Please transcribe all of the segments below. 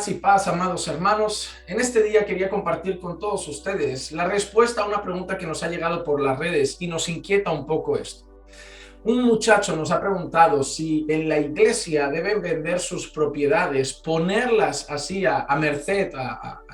Gracia y paz, amados hermanos. En este día quería compartir con todos ustedes la respuesta a una pregunta que nos ha llegado por las redes y nos inquieta un poco esto. Un muchacho nos ha preguntado si en la iglesia deben vender sus propiedades, ponerlas así a merced,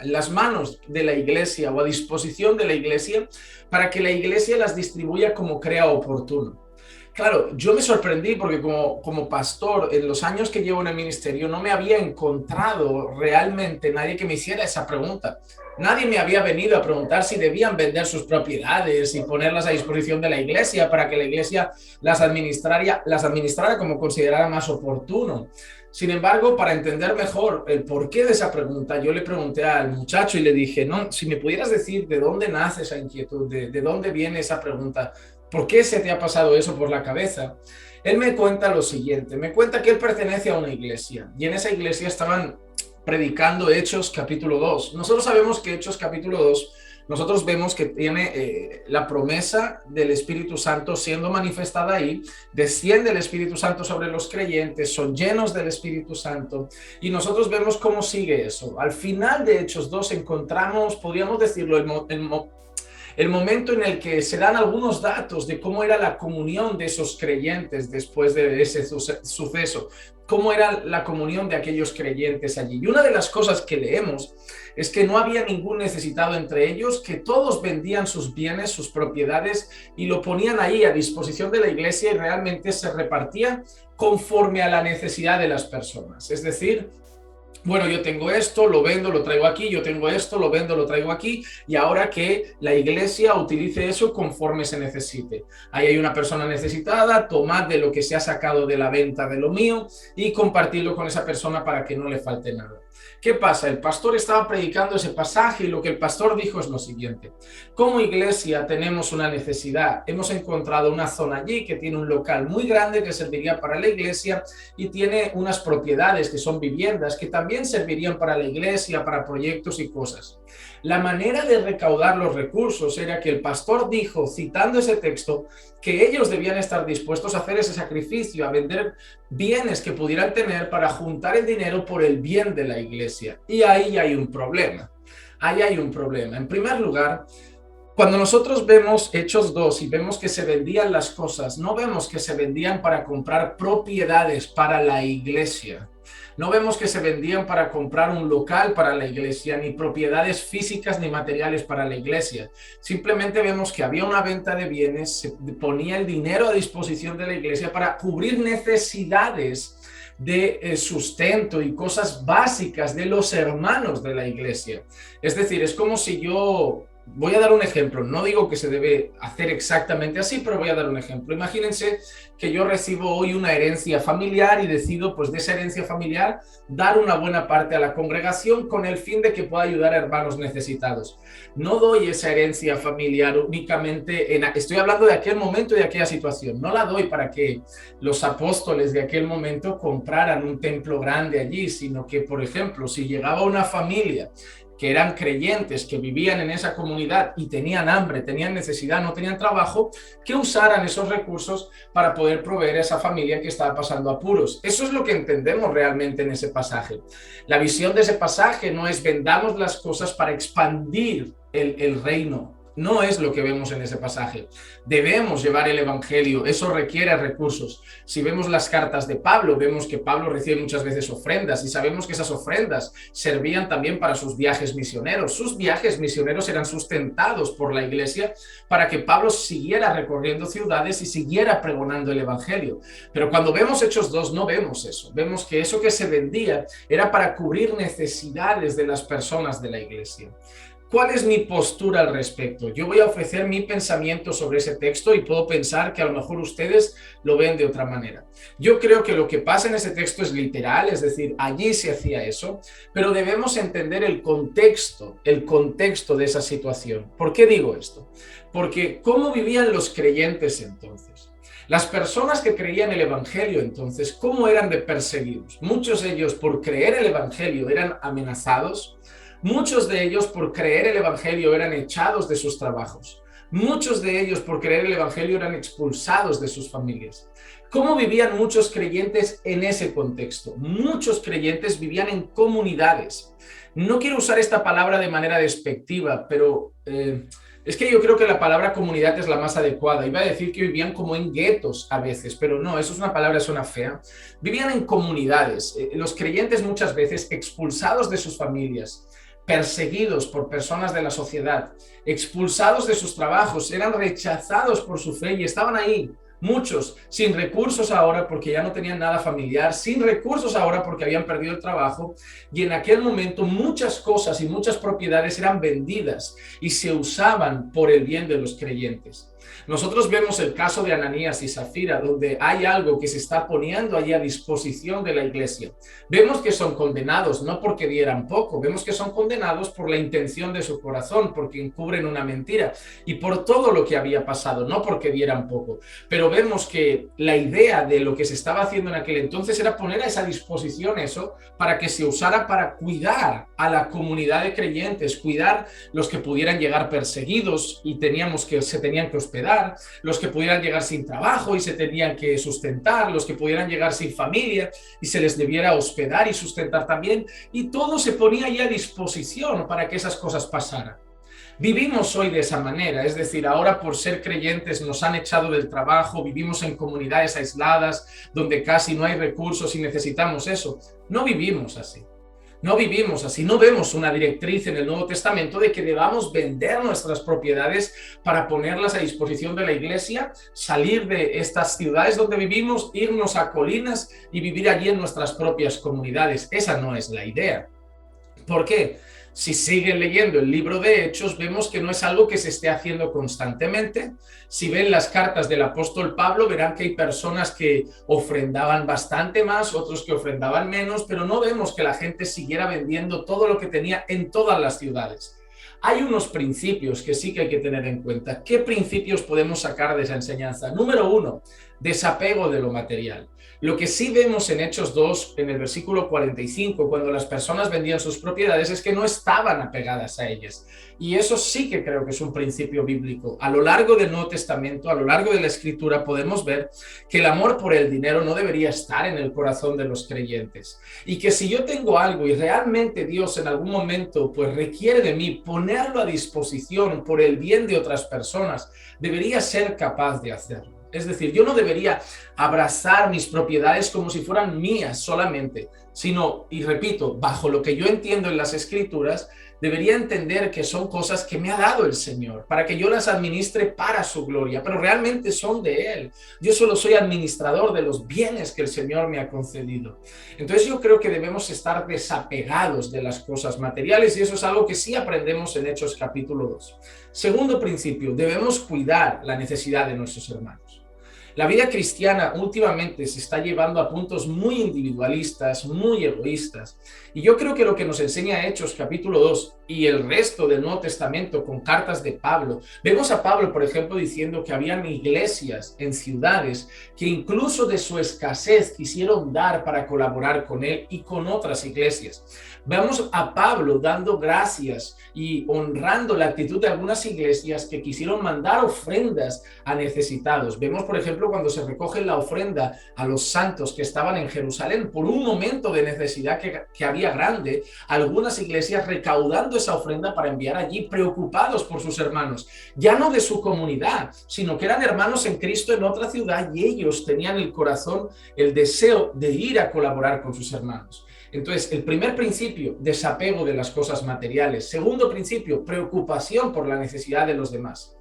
en las manos de la iglesia o a disposición de la iglesia para que la iglesia las distribuya como crea oportuno. Claro, yo me sorprendí porque como pastor, en los años que llevo en el ministerio, no me había encontrado realmente nadie que me hiciera esa pregunta. Nadie me había venido a preguntar si debían vender sus propiedades y ponerlas a disposición de la iglesia para que la iglesia las administrara como considerara más oportuno. Sin embargo, para entender mejor el porqué de esa pregunta, yo le pregunté al muchacho y le dije, no, si me pudieras decir de dónde nace esa inquietud, de dónde viene esa pregunta, ¿por qué se te ha pasado eso por la cabeza? Él me cuenta lo siguiente, me cuenta que él pertenece a una iglesia y en esa iglesia estaban predicando Hechos capítulo 2. Nosotros sabemos que Hechos capítulo 2, nosotros vemos que tiene la promesa del Espíritu Santo siendo manifestada ahí, desciende el Espíritu Santo sobre los creyentes, son llenos del Espíritu Santo y nosotros vemos cómo sigue eso. Al final de Hechos 2 encontramos, podríamos decirlo, el momento en el que se dan algunos datos de cómo era la comunión de esos creyentes después de ese suceso, cómo era la comunión de aquellos creyentes allí. Y una de las cosas que leemos es que no había ningún necesitado entre ellos, que todos vendían sus bienes, sus propiedades y lo ponían ahí a disposición de la iglesia y realmente se repartía conforme a la necesidad de las personas. Es decir, bueno, yo tengo esto, lo vendo, lo traigo aquí, yo tengo esto, lo vendo, lo traigo aquí, y ahora que la iglesia utilice eso conforme se necesite. Ahí hay una persona necesitada, tomad de lo que se ha sacado de la venta de lo mío y compartirlo con esa persona para que no le falte nada. ¿Qué pasa? El pastor estaba predicando ese pasaje y lo que el pastor dijo es lo siguiente. Como iglesia tenemos una necesidad. Hemos encontrado una zona allí que tiene un local muy grande que serviría para la iglesia y tiene unas propiedades que son viviendas que también servirían para la iglesia, para proyectos y cosas. La manera de recaudar los recursos era que el pastor dijo, citando ese texto, que ellos debían estar dispuestos a hacer ese sacrificio, a vender bienes que pudieran tener para juntar el dinero por el bien de la iglesia. Y ahí hay un problema. Ahí hay un problema. En primer lugar, cuando nosotros vemos Hechos 2 y vemos que se vendían las cosas, no vemos que se vendían para comprar propiedades para la iglesia. No vemos que se vendían para comprar un local para la iglesia, ni propiedades físicas ni materiales para la iglesia. Simplemente vemos que había una venta de bienes, se ponía el dinero a disposición de la iglesia para cubrir necesidades de sustento y cosas básicas de los hermanos de la iglesia. Es decir, es como si yo... Voy a dar un ejemplo, no digo que se debe hacer exactamente así, pero voy a dar un ejemplo. Imagínense que yo recibo hoy una herencia familiar y decido, pues de esa herencia familiar, dar una buena parte a la congregación con el fin de que pueda ayudar a hermanos necesitados. No doy esa herencia familiar únicamente, estoy hablando de aquel momento y de aquella situación, no la doy para que los apóstoles de aquel momento compraran un templo grande allí, sino que, por ejemplo, si llegaba una familia que eran creyentes, que vivían en esa comunidad y tenían hambre, tenían necesidad, no tenían trabajo, que usaran esos recursos para poder proveer a esa familia que estaba pasando apuros. Eso es lo que entendemos realmente en ese pasaje. La visión de ese pasaje no es vendamos las cosas para expandir el reino. No es lo que vemos en ese pasaje. Debemos llevar el evangelio, eso requiere recursos. Si vemos las cartas de Pablo, vemos que Pablo recibe muchas veces ofrendas y sabemos que esas ofrendas servían también para sus viajes misioneros. Sus viajes misioneros eran sustentados por la iglesia para que Pablo siguiera recorriendo ciudades y siguiera pregonando el evangelio. Pero cuando vemos Hechos 2 no vemos eso. Vemos que eso que se vendía era para cubrir necesidades de las personas de la iglesia. ¿Cuál es mi postura al respecto? Yo voy a ofrecer mi pensamiento sobre ese texto y puedo pensar que a lo mejor ustedes lo ven de otra manera. Yo creo que lo que pasa en ese texto es literal, es decir, allí se hacía eso, pero debemos entender el contexto de esa situación. ¿Por qué digo esto? Porque ¿cómo vivían los creyentes entonces? Las personas que creían el evangelio entonces, ¿cómo eran de perseguidos? Muchos de ellos por creer el evangelio eran amenazados. Muchos de ellos por creer el evangelio eran echados de sus trabajos. Muchos de ellos, por creer el Evangelio, eran expulsados de sus familias. ¿Cómo vivían muchos creyentes en ese contexto? Muchos creyentes vivían en comunidades. No quiero usar esta palabra de manera despectiva, pero es que yo creo que la palabra comunidad es la más adecuada. Iba a decir que vivían como en guetos a veces, pero no, eso es una palabra, suena fea. Vivían en comunidades. Los creyentes muchas veces expulsados de sus familias, perseguidos por personas de la sociedad, expulsados de sus trabajos, eran rechazados por su fe y estaban ahí. Muchos sin recursos ahora porque ya no tenían nada familiar, sin recursos ahora porque habían perdido el trabajo, y en aquel momento muchas cosas y muchas propiedades eran vendidas y se usaban por el bien de los creyentes. Nosotros vemos el caso de Ananías y Zafira, donde hay algo que se está poniendo allí a disposición de la iglesia. Vemos que son condenados, no porque dieran poco, vemos que son condenados por la intención de su corazón, porque encubren una mentira y por todo lo que había pasado, no porque dieran poco. Pero vemos que la idea de lo que se estaba haciendo en aquel entonces era poner a esa disposición eso para que se usara para cuidar a la comunidad de creyentes, cuidar los que pudieran llegar perseguidos y se tenían que hospedar, los que pudieran llegar sin trabajo y se tenían que sustentar, los que pudieran llegar sin familia y se les debiera hospedar y sustentar también, y todo se ponía ya a disposición para que esas cosas pasaran. Vivimos hoy de esa manera, es decir, ahora por ser creyentes nos han echado del trabajo, vivimos en comunidades aisladas donde casi no hay recursos y necesitamos eso. No vivimos así. No vivimos así, no vemos una directriz en el Nuevo Testamento de que debamos vender nuestras propiedades para ponerlas a disposición de la iglesia, salir de estas ciudades donde vivimos, irnos a colinas y vivir allí en nuestras propias comunidades. Esa no es la idea. ¿Por qué? Si siguen leyendo el libro de Hechos, vemos que no es algo que se esté haciendo constantemente. Si ven las cartas del apóstol Pablo, verán que hay personas que ofrendaban bastante más, otros que ofrendaban menos, pero no vemos que la gente siguiera vendiendo todo lo que tenía en todas las ciudades. Hay unos principios que sí que hay que tener en cuenta. ¿Qué principios podemos sacar de esa enseñanza? Número 1, desapego de lo material. Lo que sí vemos en Hechos 2, en el versículo 45, cuando las personas vendían sus propiedades, es que no estaban apegadas a ellas. Y eso sí que creo que es un principio bíblico. A lo largo del Nuevo Testamento, a lo largo de la Escritura, podemos ver que el amor por el dinero no debería estar en el corazón de los creyentes. Y que si yo tengo algo y realmente Dios en algún momento pues requiere de mí ponerlo a disposición por el bien de otras personas, debería ser capaz de hacerlo. Es decir, yo no debería abrazar mis propiedades como si fueran mías solamente, sino, y repito, bajo lo que yo entiendo en las Escrituras, debería entender que son cosas que me ha dado el Señor, para que yo las administre para su gloria, pero realmente son de Él. Yo solo soy administrador de los bienes que el Señor me ha concedido. Entonces yo creo que debemos estar desapegados de las cosas materiales, y eso es algo que sí aprendemos en Hechos capítulo 2. Segundo principio, debemos cuidar la necesidad de nuestros hermanos. La vida cristiana últimamente se está llevando a puntos muy individualistas, muy egoístas. Y yo creo que lo que nos enseña Hechos capítulo 2 y el resto del Nuevo Testamento con cartas de Pablo, vemos a Pablo, por ejemplo, diciendo que habían iglesias en ciudades que incluso de su escasez quisieron dar para colaborar con él y con otras iglesias. Vemos a Pablo dando gracias y honrando la actitud de algunas iglesias que quisieron mandar ofrendas a necesitados. Vemos, por ejemplo, cuando se recoge la ofrenda a los santos que estaban en Jerusalén por un momento de necesidad que había grande, algunas iglesias recaudando esa ofrenda para enviar allí, preocupados por sus hermanos, ya no de su comunidad, sino que eran hermanos en Cristo en otra ciudad, y ellos tenían el corazón, el deseo de ir a colaborar con sus hermanos. Entonces, el primer principio, desapego de las cosas materiales. Segundo principio, preocupación por la necesidad de los demás.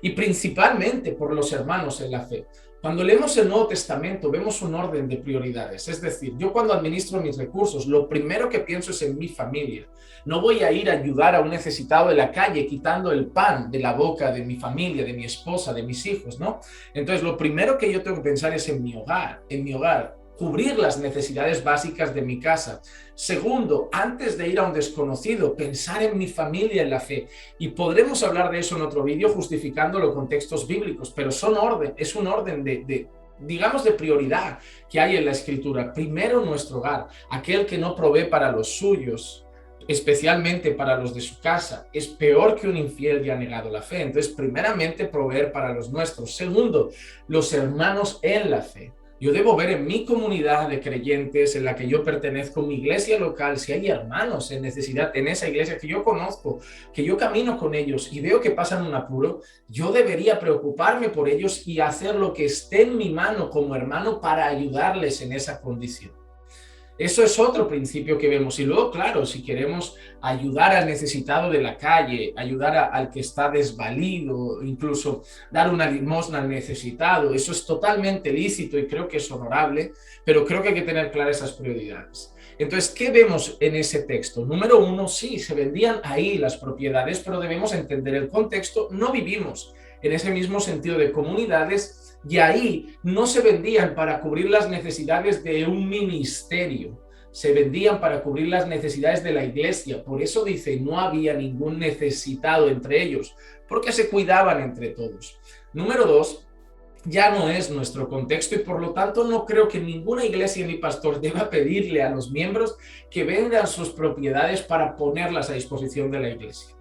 Y principalmente por los hermanos en la fe. Cuando leemos el Nuevo Testamento, vemos un orden de prioridades. Es decir, yo cuando administro mis recursos, lo primero que pienso es en mi familia. No voy a ir a ayudar a un necesitado de la calle quitando el pan de la boca de mi familia, de mi esposa, de mis hijos, ¿no? Entonces, lo primero que yo tengo que pensar es en mi hogar, cubrir las necesidades básicas de mi casa. Segundo, antes de ir a un desconocido, pensar en mi familia en la fe. Y podremos hablar de eso en otro vídeo justificándolo con textos bíblicos, pero es un orden digamos, de prioridad que hay en la Escritura. Primero nuestro hogar, aquel que no provee para los suyos, especialmente para los de su casa, es peor que un infiel y ha negado la fe. Entonces, primeramente, proveer para los nuestros. Segundo, los hermanos en la fe. Yo debo ver en mi comunidad de creyentes en la que yo pertenezco, mi iglesia local, si hay hermanos en necesidad en esa iglesia que yo conozco, que yo camino con ellos y veo que pasan un apuro, yo debería preocuparme por ellos y hacer lo que esté en mi mano como hermano para ayudarles en esa condición. Eso es otro principio que vemos. Y luego, claro, si queremos ayudar al necesitado de la calle, ayudar al que está desvalido, incluso dar una limosna al necesitado, eso es totalmente lícito y creo que es honorable, pero creo que hay que tener claras esas prioridades. Entonces, ¿qué vemos en ese texto? Número uno, sí, se vendían ahí las propiedades, pero debemos entender el contexto. No vivimos en ese mismo sentido de comunidades, y ahí no se vendían para cubrir las necesidades de un ministerio, se vendían para cubrir las necesidades de la iglesia. Por eso dice, no había ningún necesitado entre ellos, porque se cuidaban entre todos. Número dos, ya no es nuestro contexto y por lo tanto no creo que ninguna iglesia ni pastor deba pedirle a los miembros que vendan sus propiedades para ponerlas a disposición de la iglesia.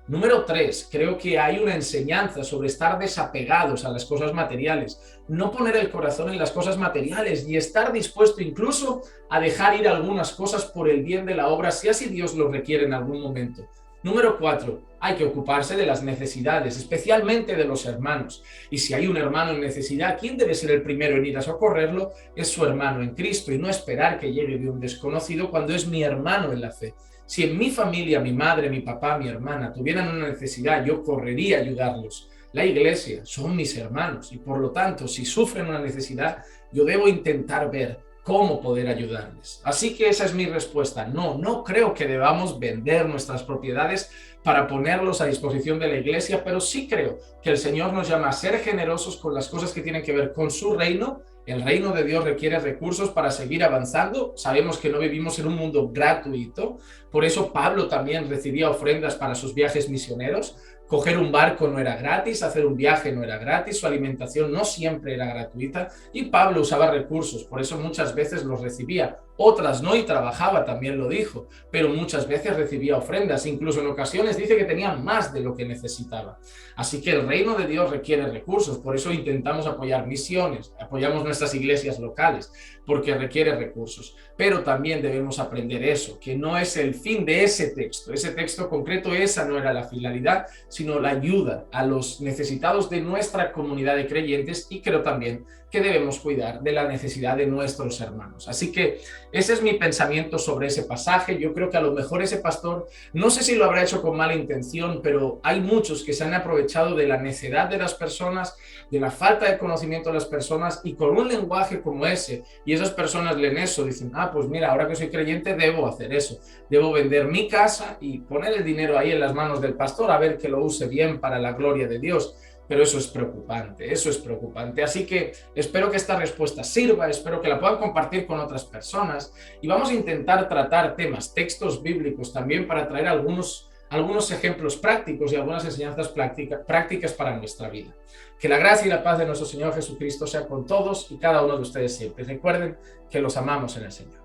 Número 3, creo que hay una enseñanza sobre estar desapegados a las cosas materiales, no poner el corazón en las cosas materiales y estar dispuesto incluso a dejar ir algunas cosas por el bien de la obra, si así Dios lo requiere en algún momento. Número 4, hay que ocuparse de las necesidades, especialmente de los hermanos. Y si hay un hermano en necesidad, ¿quién debe ser el primero en ir a socorrerlo? Es su hermano en Cristo y no esperar que llegue de un desconocido cuando es mi hermano en la fe. Si en mi familia, mi madre, mi papá, mi hermana tuvieran una necesidad, yo correría a ayudarlos. La iglesia son mis hermanos y por lo tanto, si sufren una necesidad, yo debo intentar ver cómo poder ayudarles. Así que esa es mi respuesta. No creo que debamos vender nuestras propiedades para ponerlos a disposición de la iglesia, pero sí creo que el Señor nos llama a ser generosos con las cosas que tienen que ver con su reino. El reino de Dios requiere recursos para seguir avanzando. Sabemos que no vivimos en un mundo gratuito. Por eso Pablo también recibía ofrendas para sus viajes misioneros. Coger un barco no era gratis, hacer un viaje no era gratis, su alimentación no siempre era gratuita y Pablo usaba recursos, por eso muchas veces los recibía. Otras no y trabajaba, también lo dijo, pero muchas veces recibía ofrendas, incluso en ocasiones dice que tenía más de lo que necesitaba. Así que el reino de Dios requiere recursos, por eso intentamos apoyar misiones, apoyamos nuestras iglesias locales, porque requiere recursos. Pero también debemos aprender eso, que no es el fin de ese texto concreto, esa no era la finalidad, sino la ayuda a los necesitados de nuestra comunidad de creyentes y creo también que debemos cuidar de la necesidad de nuestros hermanos. Así que ese es mi pensamiento sobre ese pasaje. Yo creo que a lo mejor ese pastor, no sé si lo habrá hecho con mala intención, pero hay muchos que se han aprovechado de la necedad de las personas, de la falta de conocimiento de las personas y con un lenguaje como ese, y esas personas leen eso, dicen, pues mira, ahora que soy creyente debo hacer eso, debo vender mi casa y poner el dinero ahí en las manos del pastor a ver que lo use bien para la gloria de Dios. Pero eso es preocupante. Así que espero que esta respuesta sirva, espero que la puedan compartir con otras personas y vamos a intentar tratar temas, textos bíblicos también para traer algunos ejemplos prácticos y algunas enseñanzas prácticas para nuestra vida. Que la gracia y la paz de nuestro Señor Jesucristo sea con todos y cada uno de ustedes siempre. Recuerden que los amamos en el Señor.